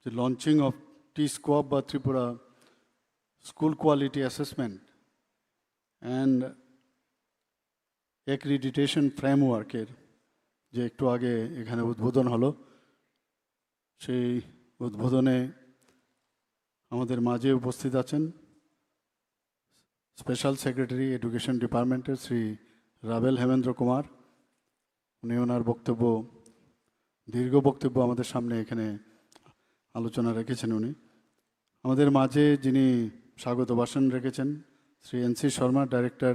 the launching of T-SQUAB বা Tripura School Quality Assessment and Accreditation Framework-এর যে একটু আগে এখানে উদ্বোধন হলো, সেই উদ্বোধনে আমাদের মাঝে উপস্থিত আছেন স্পেশাল সেক্রেটারি এডুকেশন ডিপার্টমেন্টের শ্রী রাবেল হেমেন্দ্র কুমার। উনি ওনার দীর্ঘ বক্তব্য আমাদের সামনে এখানে আলোচনা রেখেছেন। উনি আমাদের মাঝে যিনি স্বাগত ভাষণ রেখেছেন Shri NC Sharma, director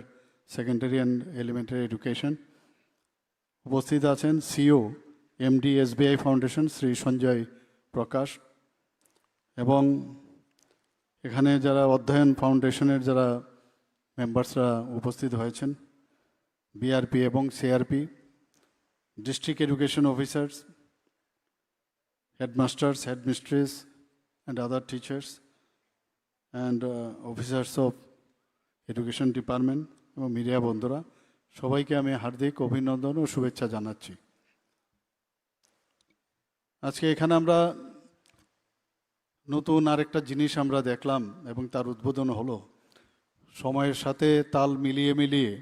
secondary and elementary education. উপস্থিত আছেন CEO MD SBI foundation Shri Sanjay Prakash, এবং এখানে যারা অধ্যয়ন ফাউন্ডেশনের যারা মেম্বার্সরা উপস্থিত হয়েছেন, বিআরপি এবং CRP, district education officers, headmasters, headmistress and other teachers and officers of education department এবং মিডিয়া বন্ধুরা, সবাইকে আমি হার্দিক অভিনন্দন ও শুভেচ্ছা জানাচ্ছি। আজকে এখানে আমরা নতুন আরেকটা জিনিস আমরা দেখলাম এবং তার উদ্বোধন হলো। সময়ের সাথে তাল মিলিয়ে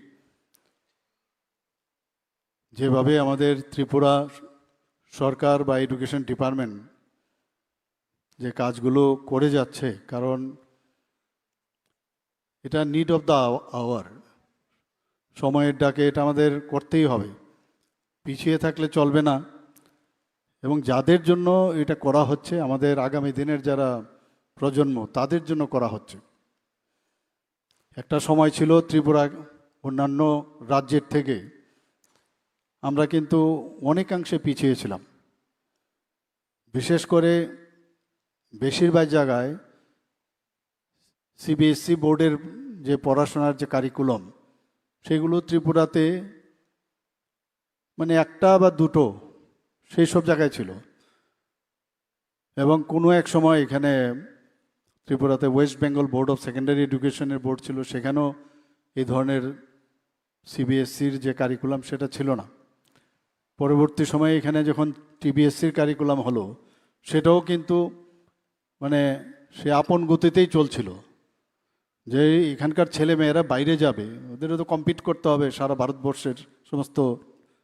যেভাবে আমাদের ত্রিপুরা সরকার বা এডুকেশন ডিপার্টমেন্ট যে কাজগুলো করে যাচ্ছে, কারণ এটা নিড অফ দ্য আওয়ার, সময়ের ডাকে এটা আমাদের করতেই হবে, পিছিয়ে থাকলে চলবে না। এবং যাদের জন্য এটা করা হচ্ছে, আমাদের আগামী দিনের যারা প্রজন্ম, তাদের জন্য করা হচ্ছে। একটা সময় ছিল ত্রিপুরা অন্যান্য রাজ্যের থেকে আমরা কিন্তু অনেকাংশে পিছিয়ে ছিলাম। বিশেষ করে বেশিরভাগ জায়গায় সিবিএসসি বোর্ডের যে পড়াশোনার যে কারিকুলাম, সেগুলো ত্রিপুরাতে মানে একটা বা দুটো সেই সব জায়গায় ছিল। এবং কোনো এক সময় এখানে ত্রিপুরাতে West Bengal board of secondary এডুকেশনের বোর্ড ছিল, সেখানেও এই ধরনের সিবিএসসির যে কারিকুলাম সেটা ছিল না। পরবর্তী সময়ে এখানে যখন টিবিএসসির কারিকুলাম হলো, সেটাও কিন্তু মানে সে আপন গতিতেই চলছিল, যে এখানকার ছেলে মেয়েরা বাইরে যাবে, ওদেরও তো কম্পিট করতে হবে সারা ভারতবর্ষের সমস্ত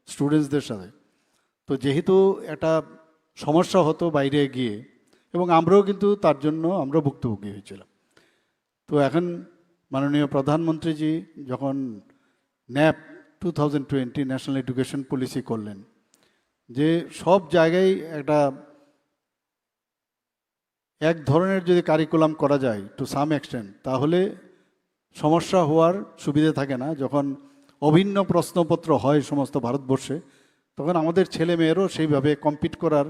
স্টুডেন্টসদের সাথে। তো যেহেতু একটা সমস্যা হতো বাইরে গিয়ে, এবং আমরাও কিন্তু তার জন্য আমরা ভুক্তভোগী হয়েছিলাম। তো এখন মাননীয় প্রধানমন্ত্রীজি যখন ন্যাপ 2020 ন্যাশনাল এডুকেশন পলিসি করলেন, যে সব জায়গায় একটা এক ধরনের যদি কারিকুলাম করা যায় টু সাম এক্সটেন্ট, তাহলে সমস্যা হওয়ার সুবিধা থাকে না। যখন অভিন্ন প্রশ্নপত্র হয় সমস্ত ভারতবর্ষে, তখন আমাদের ছেলে মেয়েরও সেইভাবে কম্পিট করার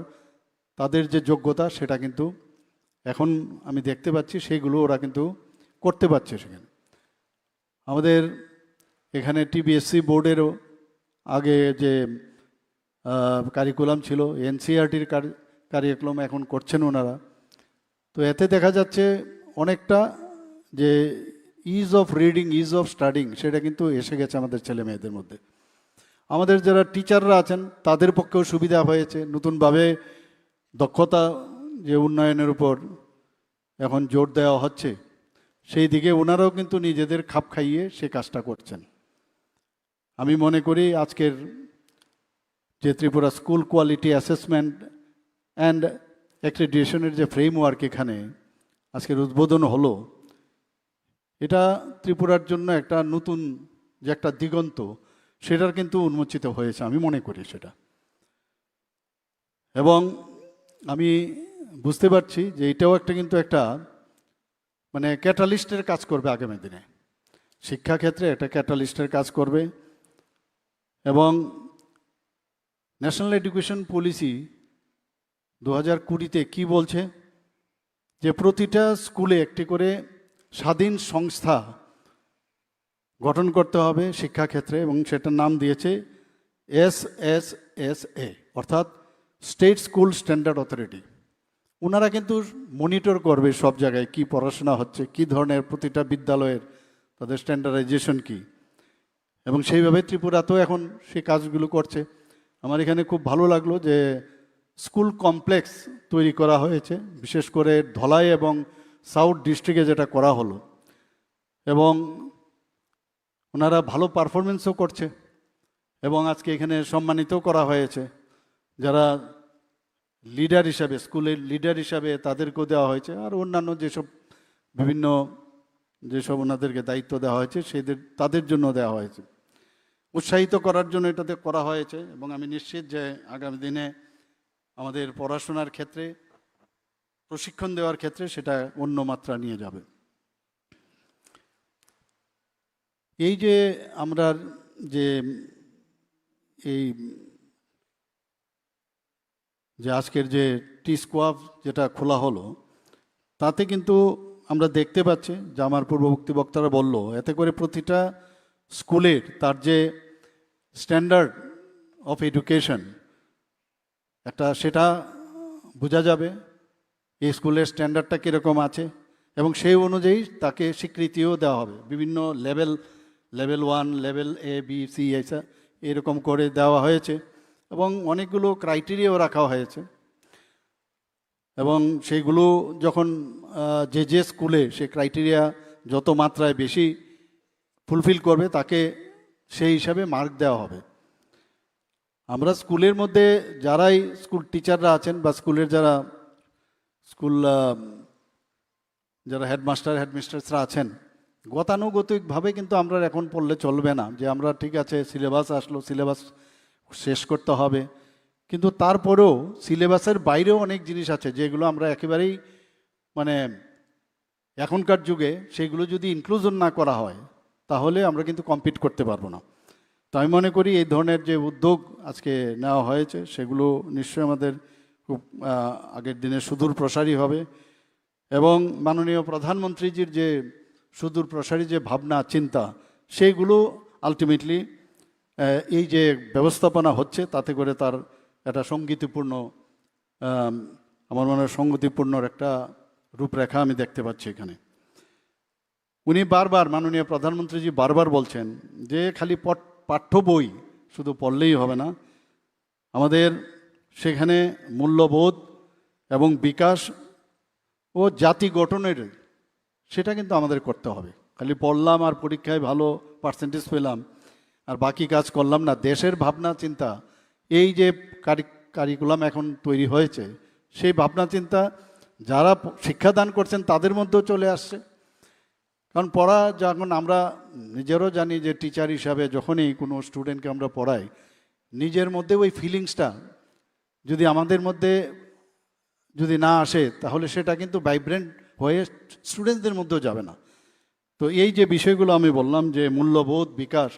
তাদের যে যোগ্যতা, সেটা কিন্তু এখন আমি দেখতে পাচ্ছি সেইগুলো ওরা কিন্তু করতে পারছে। সেখানে আমাদের এখানে টিবিএসসি বোর্ডেরও আগে যে কারিকুলাম ছিল, এনসিইআরটির কারিকুলাম এখন করছেন ওনারা। তো এতে দেখা যাচ্ছে অনেকটা যে is of reading, is of studying, সেটা কিন্তু এসে গেছে আমাদের ছেলে মেয়েদের মধ্যে। আমাদের যারা টিচাররা আছেন তাদের পক্ষেও সুবিধা হয়েছে, নতুনভাবে দক্ষতা যে উন্নয়নের উপর এখন জোর দেওয়া হচ্ছে, সেই দিকে ওনারাও কিন্তু নিজেদের খাপ খাইয়ে সে কাজটা করছেন। আমি মনে করি আজকের যে Tripura school quality assessment and অ্যাক্রেডিটেশনের যে ফ্রেমওয়ার্ক এখানে আজকের উদ্বোধন হলো, এটা ত্রিপুরার জন্য একটা নতুন যে একটা দিগন্ত, সেটার কিন্তু উন্মোচিত হয়েছে আমি মনে করি সেটা। এবং আমি বুঝতে পারছি যে এটাও একটা কিন্তু একটা মানে ক্যাটালিস্টের কাজ করবে আগামী দিনে, শিক্ষাক্ষেত্রে একটা ক্যাটালিস্টের কাজ করবে। এবং ন্যাশনাল এডুকেশন পলিসি 2020-তে কি বলছে, যে প্রতিটা স্কুলে একটি করে স্বাধীন সংস্থা গঠন করতে হবে শিক্ষাক্ষেত্রে, এবং সেটার নাম দিয়েছে SSSA, অর্থাৎ স্টেট স্কুল স্ট্যান্ডার্ড অথরিটি। ওনারা কিন্তু মনিটর করবে সব জায়গায় কি পড়াশোনা হচ্ছে, কি ধরনের প্রতিটা বিদ্যালয়ের তাদের স্ট্যান্ডার্ডাইজেশন কি, এবং সেইভাবে ত্রিপুরাতেও এখন সেই কাজগুলো করছে। আমার এখানে খুব ভালো লাগলো যে স্কুল কমপ্লেক্স তৈরি করা হয়েছে, বিশেষ করে ধলাই এবং সাউথ ডিস্ট্রিক্টে যেটা করা হলো, এবং ওনারা ভালো পারফরমেন্সও করছে এবং আজকে এখানে সম্মানিতও করা হয়েছে। যারা লিডার হিসাবে, স্কুলের লিডার হিসাবে তাদেরকেও দেওয়া হয়েছে, আর অন্যান্য যেসব ওনাদেরকে দায়িত্ব দেওয়া হয়েছে তাদের জন্য দেওয়া হয়েছে। উৎসাহিত করার জন্য এটাতে করা হয়েছে এবং আমি নিশ্চিত যে আগামী দিনে আমাদের পড়াশোনার ক্ষেত্রে, প্রশিক্ষণ দেওয়ার ক্ষেত্রে সেটা অন্য মাত্রা নিয়ে যাবে। এই যে আমরা যে আজকের যে টি-স্কোয়াব যেটা খোলা হলো, তাতে কিন্তু আমরা দেখতে পাচ্ছি যে আমার পূর্ববর্তী বক্তারা বলল, এতে করে প্রতিটা স্কুলের তার যে স্ট্যান্ডার্ড অফ এডুকেশন সেটা বোঝা যাবে, এই স্কুলের স্ট্যান্ডার্ডটা কীরকম আছে, এবং সেই অনুযায়ী তাকে স্বীকৃতিও দেওয়া হবে। বিভিন্ন level 1, level A, B, C এরকম করে দেওয়া হয়েছে এবং অনেকগুলো ক্রাইটেরিয়াও রাখা হয়েছে। এবং সেইগুলো যখন যে স্কুলে সে ক্রাইটেরিয়া যত মাত্রায় বেশি ফুলফিল করবে তাকে সেই হিসাবে মার্ক দেওয়া হবে। আমরা স্কুলের মধ্যে যারাই স্কুল টিচাররা আছেন বা স্কুলের যারা হেডমিস্ট্রেসরা আছেন, গতানুগতিকভাবে কিন্তু আমরা এখন পড়লে চলবে না যে আমরা ঠিক আছে সিলেবাস আসলো, সিলেবাস শেষ করতে হবে, কিন্তু তারপরেও সিলেবাসের বাইরেও অনেক জিনিস আছে যেগুলো আমরা একেবারেই এখনকার যুগে সেগুলো যদি ইনক্লুশন না করা হয় তাহলে আমরা কিন্তু কম্পিট করতে পারবো না। তো আমি মনে করি এই ধরনের যে উদ্যোগ আজকে নেওয়া হয়েছে সেগুলো নিশ্চয়ই আমাদের খুব আগের দিনে সুদূর প্রসারী হবে এবং মাননীয় প্রধানমন্ত্রীজির যে সুদূর প্রসারী যে ভাবনা চিন্তা, সেইগুলো আলটিমেটলি এই যে ব্যবস্থাপনা হচ্ছে তাতে করে তার একটা সঙ্গতিপূর্ণ, আমার মনে হয় সঙ্গতিপূর্ণর একটা রূপরেখা আমি দেখতে পাচ্ছি এখানে। উনি বারবার, মাননীয় প্রধানমন্ত্রীজি বারবার বলছেন যে খালি পাঠ্য বই শুধু পড়লেই হবে না, আমাদের সেখানে মূল্যবোধ এবং বিকাশ ও জাতি গঠনের সেটা কিন্তু আমাদের করতে হবে। খালি পড়লাম আর পরীক্ষায় ভালো পার্সেন্টেজ পেলাম আর বাকি কাজ করলাম না, দেশের ভাবনা চিন্তা, এই যে কারিকুলাম এখন তৈরি হয়েছে সেই ভাবনা চিন্তা যারা শিক্ষাদান করছেন তাদের মধ্যেও চলে আসছে। কারণ পড়া যখন আমরা নিজেরও জানি যে টিচার হিসাবে যখনই কোনো স্টুডেন্টকে আমরা পড়াই, নিজের মধ্যে ওই ফিলিংসটা যদি আমাদের মধ্যে যদি না আসে তাহলে সেটা কিন্তু ভাইব্রেন্ট হয়ে স্টুডেন্টদের মধ্যেও যাবে না। তো এই যে বিষয়গুলো আমি বললাম যে মূল্যবোধ, বিকাশ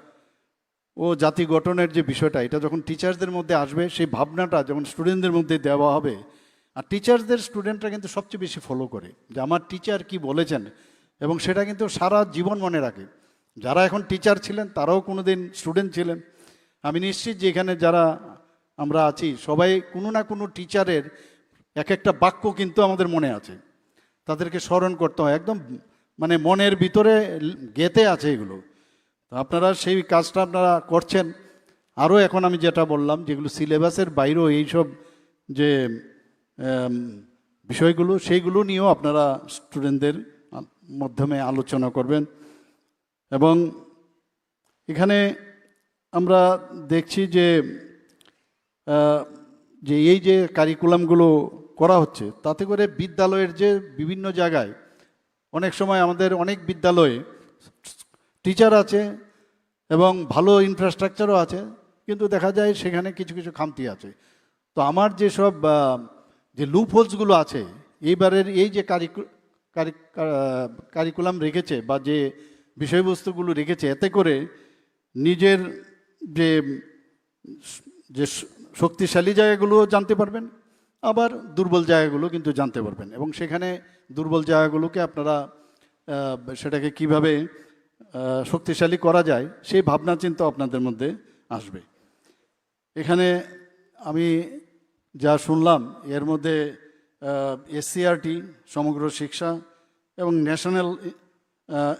ও জাতি গঠনের যে বিষয়টা, এটা যখন টিচার্সদের মধ্যে আসবে, সেই ভাবনাটা যখন স্টুডেন্টদের মধ্যে দেওয়া হবে, আর টিচার্সদের স্টুডেন্টরা কিন্তু সবচেয়ে বেশি ফলো করে যে আমার টিচার কি বলেছেন, এবং সেটা কিন্তু সারা জীবন মনে রাখে। যারা এখন টিচার ছিলেন তারাও কোনো দিন স্টুডেন্ট ছিলেন। আমি নিশ্চিত যে এখানে যারা আমরা আছি সবাই কোনো না কোনো টিচারের এক একটা বাক্য কিন্তু আমাদের মনে আছে, তাদেরকে স্মরণ করতে হয়, একদম মনের ভিতরে গেঁথে আছে এগুলো। তো আপনারা সেই কাজটা আপনারা করছেন। আরও এখন আমি যেটা বললাম, যেগুলো সিলেবাসের বাইরেও এইসব যে বিষয়গুলো, সেইগুলো নিয়েও আপনারা স্টুডেন্টদের মাধ্যমে আলোচনা করবেন। এবং এখানে আমরা দেখছি যে এই যে কারিকুলামগুলো করা হচ্ছে তাতে করে বিদ্যালয়ের যে বিভিন্ন জায়গায় অনেক সময় আমাদের অনেক বিদ্যালয়ে টিচার আছে এবং ভালো ইনফ্রাস্ট্রাকচারও আছে, কিন্তু দেখা যায় সেখানে কিছু কিছু খামতি আছে। তো আমার যেসব যে লুপ হোলসগুলো আছে, এইবারের এই যে কারিকুলাম রেখেছে বা যে বিষয়বস্তুগুলো রেখেছে, এতে করে নিজের যে শক্তিশালী জায়গাগুলো জানতে পারবেন, আবার দুর্বল জায়গাগুলো কিন্তু জানতে পারবেন, এবং সেখানে দুর্বল জায়গাগুলোকে আপনারা সেটাকে কিভাবে শক্তিশালী করা যায় সেই ভাবনা চিন্তা আপনাদের মধ্যে আসবে। এখানে আমি যা শুনলাম এর মধ্যে SCRT সমগ্র শিক্ষা এবং ন্যাশনাল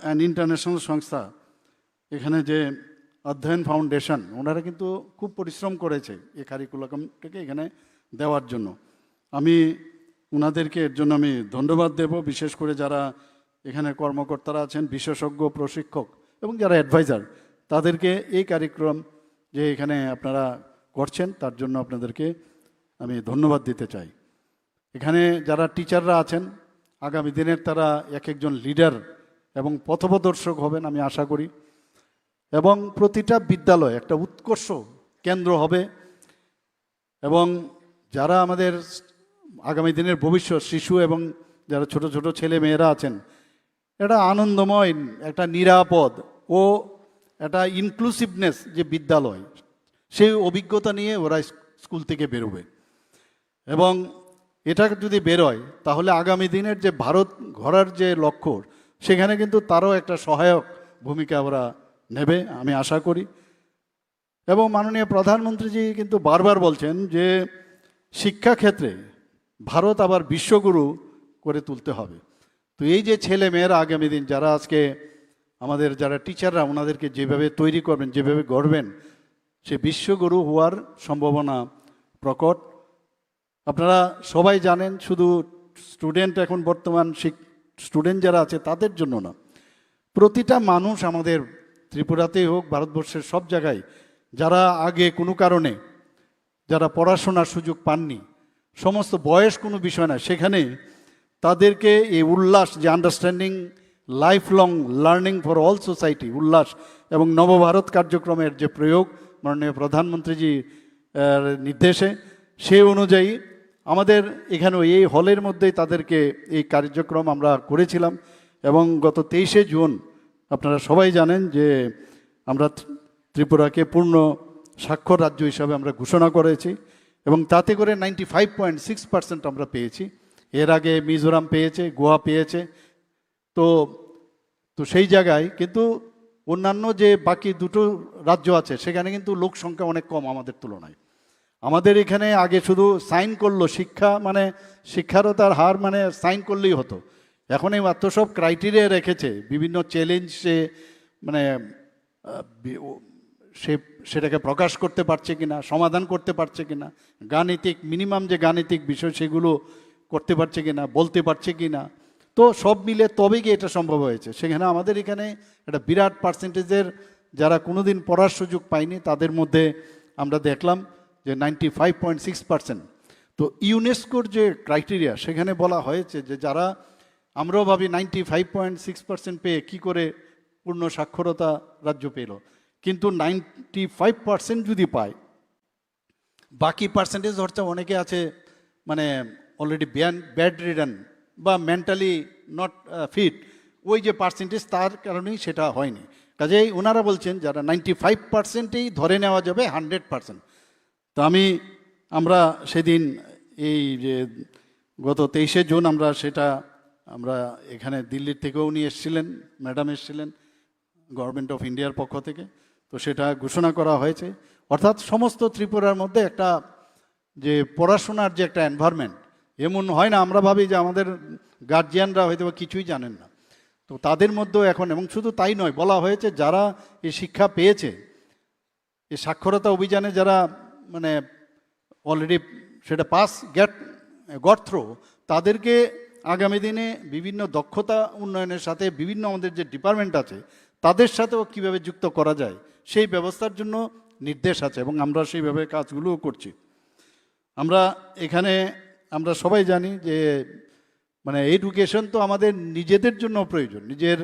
অ্যান্ড ইন্টারন্যাশনাল সংস্থা, এখানে যে অধ্যয়ন ফাউন্ডেশন, ওনারা কিন্তু খুব পরিশ্রম করেছে এই কারিকুলামটাকে এখানে দেওয়ার জন্য। আমি ওনাদেরকে এর জন্য আমি ধন্যবাদ দেব, বিশেষ করে যারা এখানে কর্মকর্তারা আছেন, বিশেষজ্ঞ, প্রশিক্ষক এবং যারা অ্যাডভাইজার, তাদেরকে এই কার্যক্রম যে এখানে আপনারা করছেন তার জন্য আপনাদেরকে আমি ধন্যবাদ দিতে চাই। এখানে যারা টিচাররা আছেন আগামী দিনের তারা এক একজন লিডার এবং পথপ্রদর্শক হবেন আমি আশা করি, এবং প্রতিটা বিদ্যালয় একটা উৎকর্ষ কেন্দ্র হবে, এবং যারা আমাদের আগামী দিনের ভবিষ্যৎ শিশু এবং যারা ছোট ছোট ছেলে মেয়েরা আছেন, এটা আনন্দময়, একটা নিরাপদ ও একটা ইনক্লুসিভনেস যে বিদ্যালয়, সেই অভিজ্ঞতা নিয়ে ওরা স্কুল থেকে বেরোবে। এবং এটা যদি বেরোয় তাহলে আগামী দিনের যে ভারত গড়ার যে লক্ষ্য, সেখানে কিন্তু তারও একটা সহায়ক ভূমিকা ওরা নেবে আমি আশা করি। এবং মাননীয় প্রধানমন্ত্রীজি কিন্তু বারবার বলছেন যে শিক্ষাক্ষেত্রে ভারত আবার বিশ্বগুরু করে তুলতে হবে। তো এই যে ছেলে মেয়েরা আগামী দিন যারা আজকে আমাদের যারা টিচাররা ওনাদেরকে যেভাবে তৈরি করবেন, যেভাবে গড়বেন, সে বিশ্বগুরু হওয়ার সম্ভাবনা প্রকট। আপনারা সবাই জানেন, শুধু স্টুডেন্ট এখন বর্তমান স্টুডেন্ট যারা আছে তাদের জন্য না, প্রতিটা মানুষ আমাদের ত্রিপুরাতেই হোক ভারতবর্ষের সব জায়গায় যারা আগে কোনো কারণে যারা পড়াশোনার সুযোগ পাননি, সমস্ত বয়স কোনো বিষয় না, সেখানে তাদেরকে এই উল্লাস যে understanding life long learning for all society উল্লাস এবং নবভারত কার্যক্রমের যে প্রয়োগ মাননীয় প্রধানমন্ত্রীজি নির্দেশে, সে অনুযায়ী আমাদের এখানে এই হলের মধ্যেই তাদেরকে এই কার্যক্রম আমরা করেছিলাম। এবং গত 23শে জুন আপনারা সবাই জানেন যে আমরা ত্রিপুরাকে পূর্ণ স্বাক্ষর রাজ্য হিসাবে আমরা ঘোষণা করেছি, এবং তাতে করে 95.6% আমরা পেয়েছি। এর আগে মিজোরাম পেয়েছে, গোয়া পেয়েছে। তো সেই জায়গায় কিন্তু অন্যান্য যে বাকি দুটো রাজ্য আছে সেখানে কিন্তু লোক সংখ্যা অনেক কম আমাদের তুলনায়। আমাদের এখানে আগে শুধু সাইন করলো, শিক্ষা মানে শিক্ষারতার হার মানে সাইন করলেই হতো। এখন এই মাত্র সব ক্রাইটেরিয়া রেখেছে, বিভিন্ন চ্যালেঞ্জ সে মানে সেটাকে প্রকাশ করতে পারছে কিনা, সমাধান করতে পারছে কিনা, গাণিতিক মিনিমাম যে গাণিতিক বিষয় সেগুলো করতে পারছে কিনা, বলতে পারছে কিনা, তো সব মিলে তবে গিয়ে এটা সম্ভব হয়েছে। সেখানে আমাদের এখানে একটা বিরাট পার্সেন্টেজের যারা কোনোদিন পড়ার সুযোগ পায়নি তাদের মধ্যে আমরা দেখলাম যে 95.6%। তো ইউনেস্কোর যে ক্রাইটেরিয়া সেখানে বলা হয়েছে যে যারা আমরাও ভাবি 95.6% পেয়ে কি করে পূর্ণ সাক্ষরতা রাজ্য পেল, কিন্তু 95% যদি পায়, বাকি পার্সেন্টেজ হচ্ছে অনেকে আছে মানে অলরেডি ব্যাড রিডান বা মেন্টালি নট ফিট, ওই যে পার্সেন্টেজ তার কারণেই সেটা হয়নি। কাজেই ওনারা বলছেন যারা 95%-এই ধরে নেওয়া যাবে 100%। তো আমরা সেদিন এই যে গত 23শে জুন আমরা এখানে দিল্লির থেকেও উনি এসেছিলেন, ম্যাডাম এসেছিলেন গভর্নমেন্ট অফ ইন্ডিয়ার পক্ষ থেকে, তো সেটা ঘোষণা করা হয়েছে। অর্থাৎ সমস্ত ত্রিপুরার মধ্যে একটা যে পড়াশোনার যে একটা এনভায়রনমেন্ট, এমন হয় না আমরা ভাবি যে আমাদের গার্জিয়ানরা হয়তো কিছুই জানেন না, তো তাদের মধ্যেও এখন, এবং শুধু তাই নয়, বলা হয়েছে যারা এই শিক্ষা পেয়েছে, এই সাক্ষরতা অভিযানে যারা মানে অলরেডি সেটা পাস গট থ্রু, তাদেরকে আগামী দিনে বিভিন্ন দক্ষতা উন্নয়নের সাথে বিভিন্ন আমাদের যে ডিপার্টমেন্ট আছে তাদের সাথেও কীভাবে যুক্ত করা যায় সেই ব্যবস্থার জন্য নির্দেশ আছে, এবং আমরা সেইভাবে কাজগুলোও করছি। আমরা সবাই জানি যে মানে এডুকেশন তো আমাদের নিজেদের জন্য প্রয়োজন, নিজের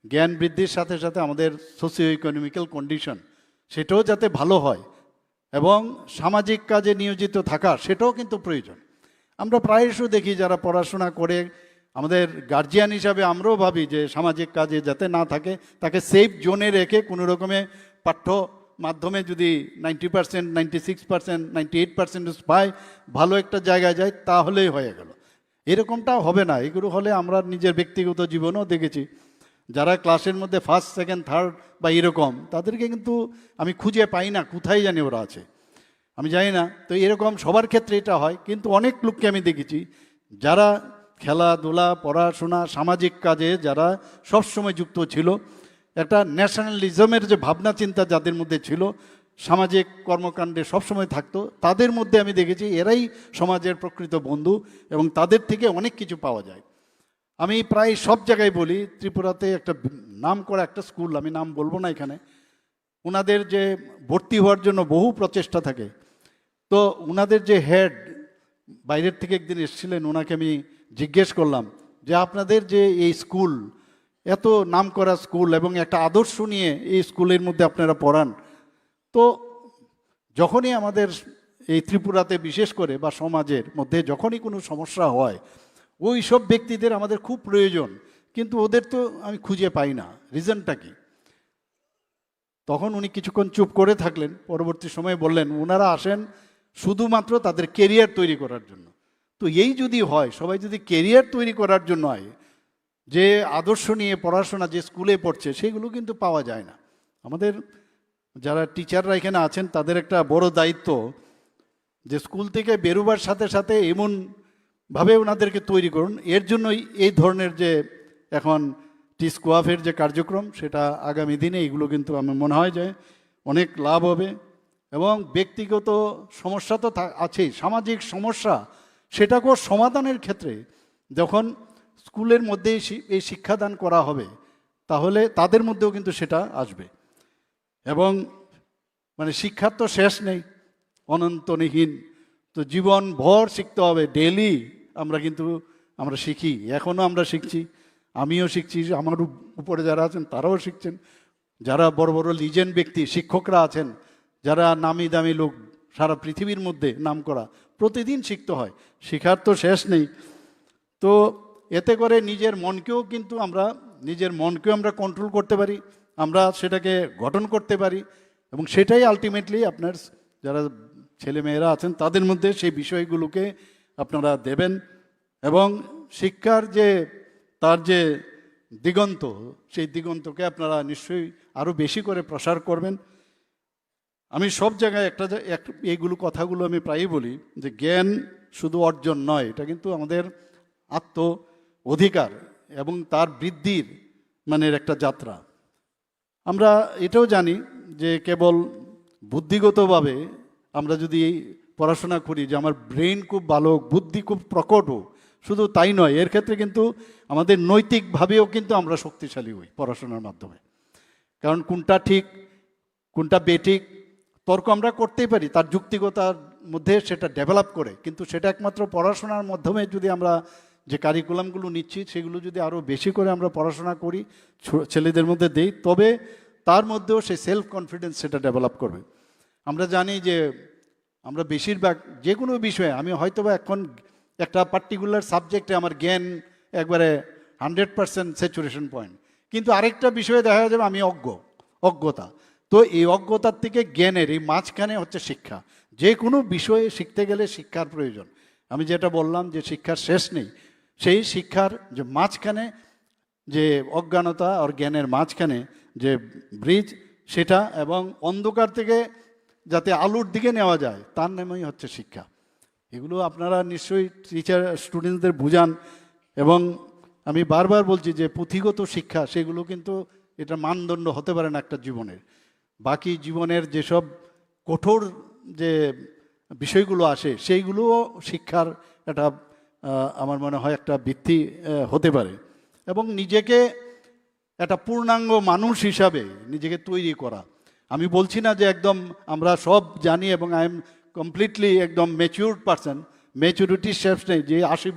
জ্ঞান বৃদ্ধির সাথে সাথে আমাদের সোশিও ইকোনমিক্যাল কন্ডিশন সেটাও যাতে ভালো হয়, এবং সামাজিক কাজে নিয়োজিত থাকা সেটাও কিন্তু প্রয়োজন। আমরা প্রায়শই দেখি যারা পড়াশোনা করে আমাদের গার্জিয়ান হিসাবে আমরাও ভাবি যে সামাজিক কাজে যাতে না থাকে, তাকে সেফ জোনে রেখে কোনো রকমে পাঠ্য মাধ্যমে যদি 90%, 96%, 98% পায়, ভালো একটা জায়গায় যায়, তাহলেই হয়ে গেল। এরকমটা হবে না। এগুলো হলে আমরা নিজের ব্যক্তিগত জীবনেও দেখেছি যারা ক্লাসের মধ্যে ফার্স্ট, সেকেন্ড, থার্ড বা এরকম, তাদেরকে কিন্তু আমি খুঁজে পাই না, কোথায় জানি ওরা আছে, আমি জানি না। তো এরকম সবার ক্ষেত্রে এটা হয়, কিন্তু অনেক লোককে আমি দেখেছি যারা খেলাধুলা, পড়াশোনা, সামাজিক কাজে যারা সবসময় যুক্ত ছিল, একটা ন্যাশনালিজমের যে ভাবনা চিন্তা যাদের মধ্যে ছিল, সামাজিক কর্মকাণ্ডে সবসময় থাকতো, তাদের মধ্যে আমি দেখেছি এরাই সমাজের প্রকৃত বন্ধু এবং তাদের থেকে অনেক কিছু পাওয়া যায়। আমি প্রায় সব জায়গায় বলি, ত্রিপুরাতে একটা নাম করা একটা স্কুল, আমি নাম বলবো না এখানে, ওনাদের যে ভর্তি হওয়ার জন্য বহু প্রচেষ্টা থাকে। তো ওনাদের যে হেড বাইরের থেকে একদিন এসেছিলেন, ওনাকে আমি জিজ্ঞেস করলাম যে আপনাদের যে এই স্কুল, এত নাম করা স্কুল এবং একটা আদর্শ নিয়ে এই স্কুলের মধ্যে আপনারা পড়ান, তো যখনই আমাদের এই ত্রিপুরাতে বিশেষ করে বা সমাজের মধ্যে যখনই কোনো সমস্যা হয়, ওই সব ব্যক্তিদের আমাদের খুব প্রয়োজন, কিন্তু ওদের তো আমি খুঁজে পাই না, রিজনটা কি? তখন উনি কিছুক্ষণ চুপ করে থাকলেন, পরবর্তী সময়ে বললেন ওনারা আসেন শুধুমাত্র তাদের কেরিয়ার তৈরি করার জন্য। তো এই যদি হয়, সবাই যদি কেরিয়ার তৈরি করার জন্য হয়, যে আদর্শ নিয়ে পড়াশোনা যে স্কুলে পড়ছে সেগুলো কিন্তু পাওয়া যায় না। আমাদের যারা টিচাররা এখানে আছেন তাদের একটা বড় দায়িত্ব যে স্কুল থেকে বেরোবার সাথে সাথে এমনভাবে ওনাদেরকে তৈরি করুন। এর জন্যই এই ধরনের যে এখন টিস্কোয়াফের যে কার্যক্রম, সেটা আগামী দিনে এগুলো কিন্তু আমার মনে হয় যে অনেক লাভ হবে। এবং ব্যক্তিগত সমস্যা তো আছেই, সামাজিক সমস্যা সেটাকেও সমাধানের ক্ষেত্রে যখন স্কুলের মধ্যে এই শিক্ষাদান করা হবে, তাহলে তাদের মধ্যেও কিন্তু সেটা আসবে। এবং মানে শিক্ষার তো শেষ নেই, অনন্তহীন, তো জীবন ভর শিখতে হবে। ডেলি আমরা শিখি, এখনও আমরা শিখছি, আমিও শিখছি, আমার উপরে যারা আছেন তারাও শিখছেন, যারা বড় বড় লিজেন্ড ব্যক্তি শিক্ষকরা আছেন, যারা নামি দামি লোক সারা পৃথিবীর মধ্যে নাম করা, প্রতিদিন শিখতে হয়, শেখার তো শেষ নেই। তো এতে করে নিজের মনকেও আমরা কন্ট্রোল করতে পারি, আমরা সেটাকে গঠন করতে পারি, এবং সেটাই আলটিমেটলি আপনার যারা ছেলেমেয়েরা আছেন তাদের মধ্যে সেই বিষয়গুলোকে আপনারা দেবেন। এবং শিক্ষার তার যে দিগন্ত, সেই দিগন্তকে আপনারা নিশ্চয়ই আরও বেশি করে প্রসার করবেন। আমি সব জায়গায় এইগুলো কথাগুলো আমি প্রায়ই বলি যে জ্ঞান শুধু অর্জন নয়, এটা কিন্তু আমাদের আত্ম অধিকার এবং তার বৃদ্ধির একটা যাত্রা। আমরা এটাও জানি যে কেবল বুদ্ধিগতভাবে আমরা যদি পড়াশোনা করি, যে আমার ব্রেন খুব ভালো, বুদ্ধি খুব প্রকট হোক, শুধু তাই নয়, এর ক্ষেত্রে কিন্তু আমাদের নৈতিকভাবেও কিন্তু আমরা শক্তিশালী হই পড়াশোনার মাধ্যমে। কারণ কোনটা ঠিক কোনটা বেঠিক তর্ক আমরা করতেই পারি, তার যুক্তিগতার মধ্যে সেটা ডেভেলপ করে, কিন্তু সেটা একমাত্র পড়াশোনার মাধ্যমে যদি আমরা যে কারিকুলামগুলো নিচ্ছি সেগুলো যদি আরও বেশি করে আমরা পড়াশোনা করি, ছেলেদের মধ্যে দেই, তবে তার মধ্যেও সেই সেলফ কনফিডেন্স সেটা ডেভেলপ করবে। আমরা জানি যে আমরা বেশিরভাগ যে কোনো বিষয়ে, আমি হয়তোবা এখন একটা পার্টিকুলার সাবজেক্টে আমার জ্ঞান একবারে 100% স্যাচুরেশন পয়েন্ট, কিন্তু আরেকটা বিষয়ে দেখা যাবে আমি অজ্ঞতা। তো এই অজ্ঞতার থেকে জ্ঞানের এই মাঝখানে হচ্ছে শিক্ষা। যে কোনো বিষয়ে শিখতে গেলে শিক্ষার প্রয়োজন। আমি যেটা বললাম যে শিক্ষার শেষ নেই, সেই শিক্ষার যে মাঝখানে যে অজ্ঞানতা আর জ্ঞানের মাঝখানে যে ব্রিজ, সেটা এবং অন্ধকার থেকে যাতে আলোর দিকে নেওয়া যায় তার নামই হচ্ছে শিক্ষা। এগুলো আপনারা নিশ্চয়ই টিচার স্টুডেন্টদের বুঝান। এবং আমি বারবার বলছি যে পুঁথিগত শিক্ষা সেগুলো কিন্তু এটা মানদণ্ড হতে পারে না একটা জীবনের। বাকি জীবনের যেসব কঠোর যে বিষয়গুলো আসে সেইগুলোও শিক্ষার একটা আমার মনে হয় একটা ভিত্তি হতে পারে। এবং নিজেকে একটা পূর্ণাঙ্গ মানুষ হিসাবে নিজেকে তৈরি করা। আমি বলছি না যে একদম আমরা সব জানি এবং আই এম কমপ্লিটলি একদম ম্যাচিউরড পারসন, ম্যাচুরিটির শেষ নেই। যে 80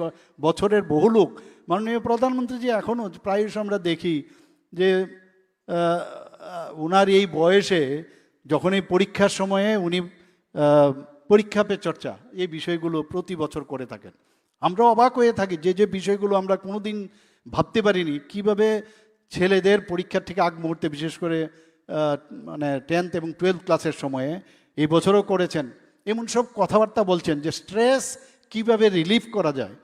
বছরের বহু লোক, মাননীয় প্রধানমন্ত্রী যে এখনও প্রায়শ আমরা দেখি যে ওনার এই বয়সে যখন এই পরীক্ষার সময়ে উনি পরীক্ষা পে চর্চা এই বিষয়গুলো প্রতি বছর করে থাকেন। আমরা অবাক হয়ে থাকি যে বিষয়গুলো আমরা কোনোদিন ভাবতে পারিনি, কিভাবে ছেলেদের পরীক্ষার ঠিক আগ মুহূর্তে, বিশেষ করে 10th এবং 12th ক্লাসের সময়ে এই বছরও করেছেন, এমন সব কথাবার্তা বলছেন যে স্ট্রেস কিভাবে রিলিফ করা যায়।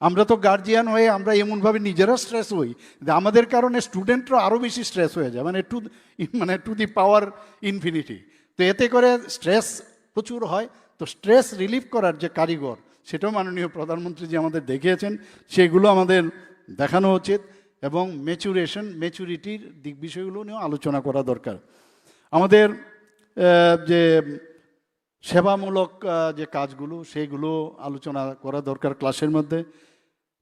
আমরা তো গার্জিয়ান হয়ে আমরা এমনভাবে নিজেরা স্ট্রেস হই যে আমাদের কারণে স্টুডেন্টরা আরও বেশি স্ট্রেস হয়ে যায়, টু দি পাওয়ার ইনফিনিটি। তো এতে করে স্ট্রেস প্রচুর হয়। তো স্ট্রেস রিলিফ করার যে কারিগর, সেটাও মাননীয় প্রধানমন্ত্রী যে আমাদের দেখিয়েছেন, সেগুলো আমাদের দেখানো উচিত। এবং ম্যাচুরিটির বিষয়গুলো নিয়েও আলোচনা করা দরকার। আমাদের যে সেবামূলক যে কাজগুলো সেইগুলো আলোচনা করা দরকার ক্লাসের মধ্যে।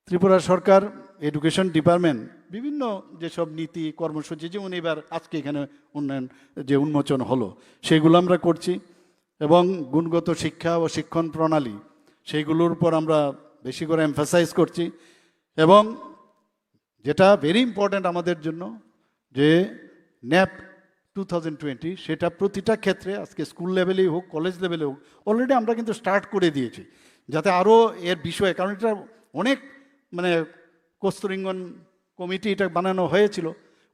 ত্রিপুরা সরকার এডুকেশন ডিপার্টমেন্ট বিভিন্ন যেসব নীতি কর্মসূচি, যেমন এবার আজকে এখানে উন্নয়ন যে উন্মোচন হলো সেগুলো আমরা করছি, এবং গুণগত শিক্ষা ও শিক্ষণ প্রণালী সেইগুলোর উপর আমরা বেশি করে এমফাসাইজ করছি। এবং যেটা ভেরি ইম্পর্ট্যান্ট আমাদের জন্য, যে ন্যাপ 2020 সেটা প্রতিটা ক্ষেত্রে, আজকে স্কুল লেভেলেই হোক কলেজ লেভেলে হোক, অলরেডি আমরা কিন্তু স্টার্ট করে দিয়েছি, যাতে আরও এর বিষয়ে, কারণ এটা অনেক মানে কস্তুরীঙ্গন কমিটি এটা বানানো হয়েছিল,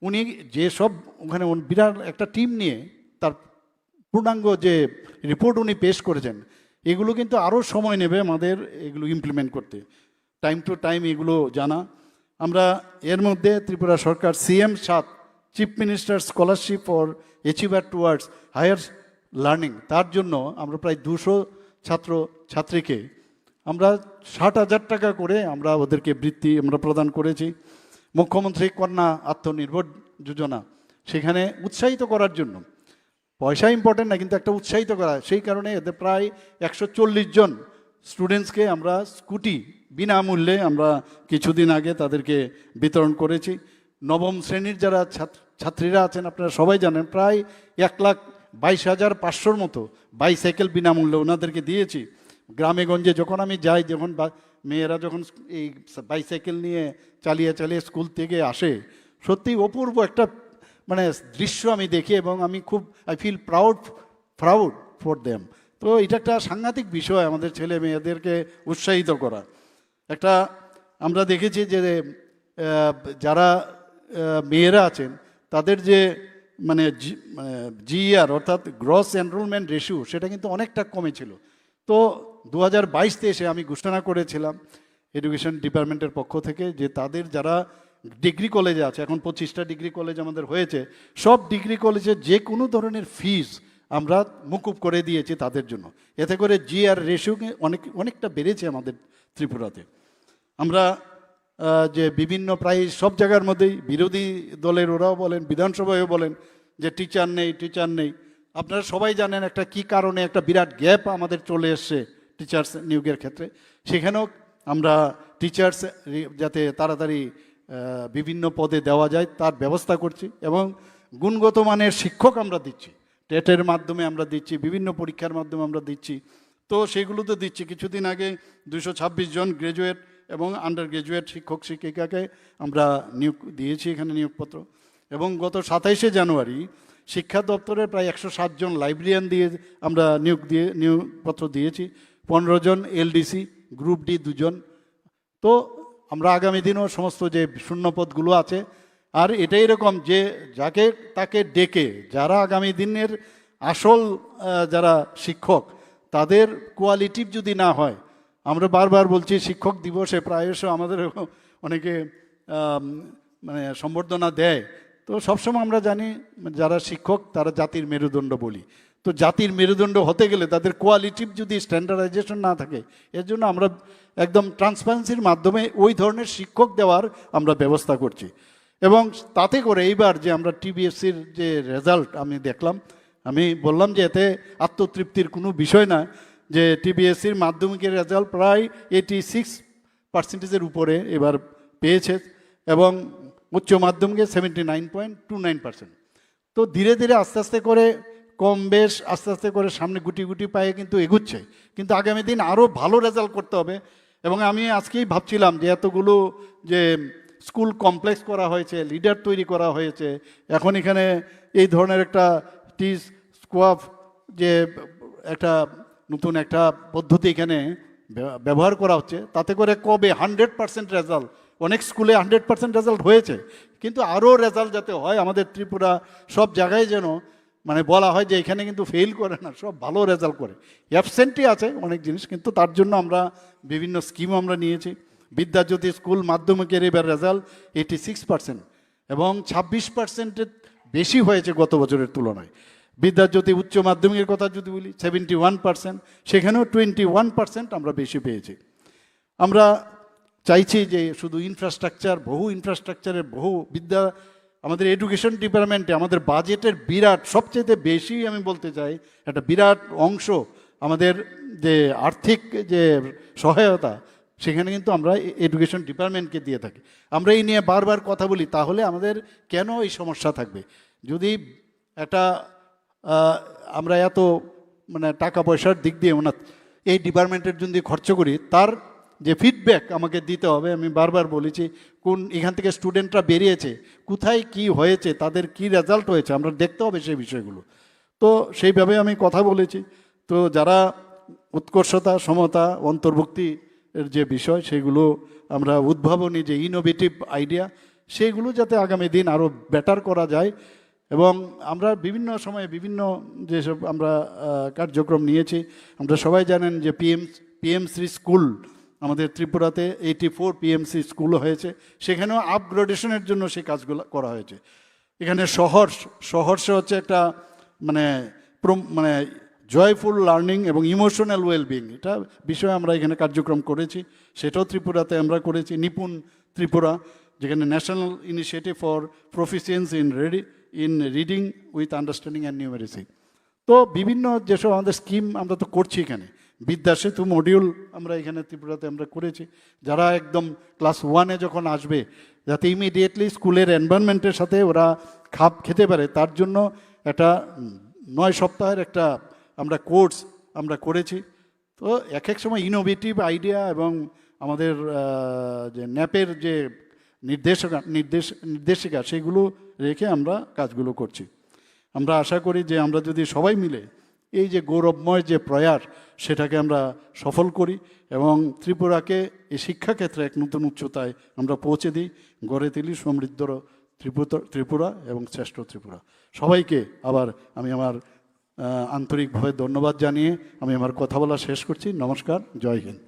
উনি যেসব ওখানে বিরাট একটা টিম নিয়ে তার পূর্ণাঙ্গ যে রিপোর্ট উনি পেশ করেছেন, এগুলো কিন্তু আরও সময় নেবে আমাদের এগুলো ইমপ্লিমেন্ট করতে, টাইম টু টাইম এগুলো জানা। আমরা এর মধ্যে ত্রিপুরা সরকার CM7 chief minister scholarship for achiever towards higher learning, তার জন্য আমরা প্রায় 200 ছাত্র ছাত্রীকে আমরা 60,000 টাকা করে আমরা ওদেরকে বৃত্তি আমরা প্রদান করেছি। মুখ্যমন্ত্রী কন্যা আত্মনির্ভর যোজনা, সেখানে উৎসাহিত করার জন্য, পয়সা ইম্পর্টেন্ট না কিন্তু একটা উৎসাহিত করা, সেই কারণে এদের প্রায় 140 জন স্টুডেন্টসকে আমরা স্কুটি বিনামূল্যে আমরা কিছুদিন আগে তাদেরকে বিতরণ করেছি। নবম শ্রেণীর যারা ছাত্রীরা আছেন আপনারা সবাই জানেন, প্রায় 1,22,500 মতো বাইসাইকেল বিনামূল্যে ওনাদেরকে দিয়েছি। গ্রামে গঞ্জে যখন আমি যাই, যখন মেয়েরা যখন এই বাইসাইকেল নিয়ে চালিয়ে চালিয়ে স্কুল থেকে আসে, সত্যি অপূর্ব একটা মানে দৃশ্য আমি দেখি, এবং আমি খুব I feel proud for them. তো এটা একটা সাংঘাতিক বিষয়, আমাদের ছেলে মেয়েদেরকে উৎসাহিত করা। একটা আমরা দেখেছি যে যারা মেয়েরা আছেন তাদের যে মানে GER অর্থাৎ গ্রস এনরোলমেন্ট রেশিও, সেটা কিন্তু অনেকটা কমেছিল। তো 2022-তে এসে আমি ঘোষণা করেছিলাম এডুকেশন ডিপার্টমেন্টের পক্ষ থেকে, যে তাদের যারা ডিগ্রি কলেজে আছে, এখন 25টা ডিগ্রি কলেজ আমাদের হয়েছে, সব ডিগ্রি কলেজে যে কোনো ধরনের ফিস আমরা মুকুব করে দিয়েছি তাদের জন্য। এতে করে GER রেশিও অনেকটা বেড়েছে আমাদের ত্রিপুরাতে। আমরা যে বিভিন্ন প্রায় সব জায়গার মধ্যেই বিরোধী দলের ওরাও বলেন, বিধানসভায়ও বলেন যে টিচার নেই। আপনারা সবাই জানেন একটা কি কারণে একটা বিরাট গ্যাপ আমাদের চলে এসছে টিচার্স নিয়োগের ক্ষেত্রে। সেখানেও আমরা টিচার্স যাতে তাড়াতাড়ি বিভিন্ন পদে দেওয়া যায় তার ব্যবস্থা করছি, এবং গুণগত মানের শিক্ষক আমরা দিচ্ছি, টেটের মাধ্যমে আমরা দিচ্ছি, বিভিন্ন পরীক্ষার মাধ্যমে আমরা দিচ্ছি। তো সেগুলো তো দিচ্ছি। কিছুদিন আগে 226 জন গ্র্যাজুয়েট এবং আন্ডার গ্র্যাজুয়েট শিক্ষক শিক্ষিকাকে আমরা নিয়োগ দিয়েছি এখানে নিয়োগপত্র। এবং গত 27শে জানুয়ারি শিক্ষা দপ্তরের প্রায় 107 জন লাইব্রেরিয়ান দিয়ে আমরা নিয়োগপত্র দিয়েছি, 15 জন LDC, গ্রুপ ডি 2 জন। তো আমরা আগামী দিনও সমস্ত যে শূন্যপদগুলো আছে, আর এটাই এরকম যে যাকে তাকে ডেকে যারা আগামী দিনের আসল যারা শিক্ষক, তাদের কোয়ালিটিভ যদি না হয়, আমরা বারবার বলছি শিক্ষক দিবসে প্রায়শ আমাদের অনেকে মানে সম্বর্ধনা দেয়। তো সবসময় আমরা জানি যারা শিক্ষক তারা জাতির মেরুদণ্ড বলি। তো জাতির মেরুদণ্ড হতে গেলে তাদের কোয়ালিটিভ যদি স্ট্যান্ডার্ডাইজেশন না থাকে, এর জন্য আমরা একদম ট্রান্সপারেন্সির মাধ্যমে ওই ধরনের শিক্ষক দেওয়ার আমরা ব্যবস্থা করছি। এবং তাতে করে এইবার যে আমরা TBSCর যে রেজাল্ট আমি দেখলাম, আমি বললাম যে এতে আত্মতৃপ্তির কোনো বিষয় না, যে TBSCর মাধ্যমিকের রেজাল্ট প্রায় 86% উপরে এবার পেয়েছে, এবং উচ্চ মাধ্যমিকে 79.29%। তো ধীরে ধীরে আস্তে আস্তে করে কম বেশ আস্তে আস্তে করে সামনে গুটি গুটি পায়ে কিন্তু এগুচ্ছে, কিন্তু আগামী দিন আরও ভালো রেজাল্ট করতে হবে। এবং আমি আজকেই ভাবছিলাম যে এতগুলো যে স্কুল কমপ্লেক্স করা হয়েছে, লিডার তৈরি করা হয়েছে, এখন এখানে এই ধরনের একটা স্কোয়াপ যে একটা নতুন একটা পদ্ধতি এখানে ব্যবহার করা হচ্ছে, তাতে করে কবে 100% রেজাল্ট, অনেক স্কুলে 100% রেজাল্ট হয়েছে, কিন্তু আরও রেজাল্ট যাতে হয় আমাদের ত্রিপুরা সব জায়গায়, যেন মানে বলা হয় যে এখানে কিন্তু ফেল করে না, সব ভালো রেজাল্ট করে। অ্যাবসেন্টই আছে অনেক জিনিস, কিন্তু তার জন্য আমরা বিভিন্ন স্কিম আমরা নিয়েছি। বিদ্যাজ্যোতি স্কুল মাধ্যমিকের এবার রেজাল্ট 86%, এবং 26%-এর বেশি হয়েছে গত বছরের তুলনায়। বিদ্যাজ্যোতি উচ্চ মাধ্যমিকের কথা যদি বলি 71%, সেখানেও 21% আমরা বেশি পেয়েছি। আমরা চাইছি যে শুধু ইনফ্রাস্ট্রাকচার, বহু ইনফ্রাস্ট্রাকচারের বহু আমাদের এডুকেশন ডিপার্টমেন্টে আমাদের বাজেটের বিরাট সবচেয়ে বেশি আমি বলতে চাই একটা বিরাট অংশ আমাদের যে আর্থিক যে সহায়তা সেখানে কিন্তু আমরা এডুকেশন ডিপার্টমেন্টকে দিয়ে থাকি। আমরা এই নিয়ে বারবার কথা বলি, তাহলে আমাদের কেন এই সমস্যা থাকবে? যদি একটা আমরা এত মানে টাকা পয়সার দিক দিয়ে ওনার এই ডিপার্টমেন্টের জন্য খরচ করি, তার যে ফিডব্যাক আমাকে দিতে হবে। আমি বারবার বলেছি কোন এখান থেকে স্টুডেন্টরা বেরিয়েছে, কোথায় কি হয়েছে, তাদের কি রেজাল্ট হয়েছে, আমরা দেখতে হবে সেই বিষয়গুলো। তো সেইভাবে আমি কথা বলেছি। তো যারা উৎকর্ষতা, সমতা, অন্তর্ভুক্তি এর যে বিষয় সেগুলো আমরা উদ্ভাবনী যে ইনোভেটিভ আইডিয়া সেইগুলো যাতে আগামী দিন আরও বেটার করা যায়। এবং আমরা বিভিন্ন সময়ে বিভিন্ন যেসব আমরা কার্যক্রম নিয়েছি, আমরা সবাই জানেন যে পিএমসি স্কুল আমাদের ত্রিপুরাতে 84 পিএমসি স্কুল হয়েছে, সেখানেও আপগ্রেডেশনের জন্য সেই কাজগুলো করা হয়েছে। এখানে সহর্ষ হচ্ছে একটা মানে মানে জয়ফুল লার্নিং এবং ইমোশনাল ওয়েলবিং, এটা বিষয়ে আমরা এখানে কার্যক্রম করেছি, সেটাও ত্রিপুরাতে আমরা করেছি। নিপুণ ত্রিপুরা, যেখানে national initiative for proficiency in reading with understanding and numeracy. তো বিভিন্ন যেসব আমাদের স্কিম আমরা তো করছি এখানে, বিদ্যা সেতু মডিউল আমরা এখানে ত্রিপুরাতে আমরা করেছি। যারা একদম ক্লাস 1-এ যখন আসবে, যাতে ইমিডিয়েটলি স্কুলের এনভায়রনমেন্টের সাথে ওরা খাপ খেতে পারে, তার জন্য একটা 9 সপ্তাহের একটা আমরা কোর্স আমরা করেছি। তো এক এক সময় ইনোভেটিভ আইডিয়া এবং আমাদের যে ন্যাপের যে নির্দেশিকা সেগুলো রেখে আমরা কাজগুলো করছি। আমরা আশা করি যে আমরা যদি সবাই মিলে এই যে গৌরবময় যে প্রয়াস সেটাকে আমরা সফল করি এবং ত্রিপুরাকে এই শিক্ষাক্ষেত্রে এক নতুন উচ্চতায় আমরা পৌঁছে দিই, গড়ে তুলি সমৃদ্ধ ত্রিপুরা এবং শ্রেষ্ঠ ত্রিপুরা। সবাইকে আবার আমি আমার আন্তরিকভাবে ধন্যবাদ জানিয়ে আমি আমার কথা বলা শেষ করছি। নমস্কার, জয় Hind.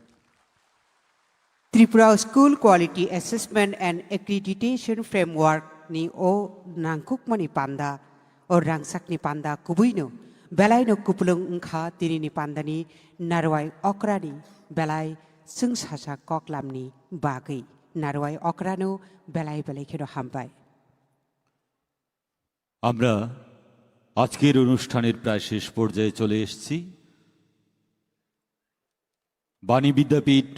Tripura School Quality Assessment and Accreditation Framework ni o nangkukmani panda o rangsakni panda kubuino belai no kupulung ungkha tini ni pandani narwai okrani belai sungsasa koklamni bagai narwai okrano belai belai khero hambai। আমরা আজকের অনুষ্ঠানের প্রায় শেষ পর্যায়ে চলে এসেছি। বাণী বিদ্যাপীঠ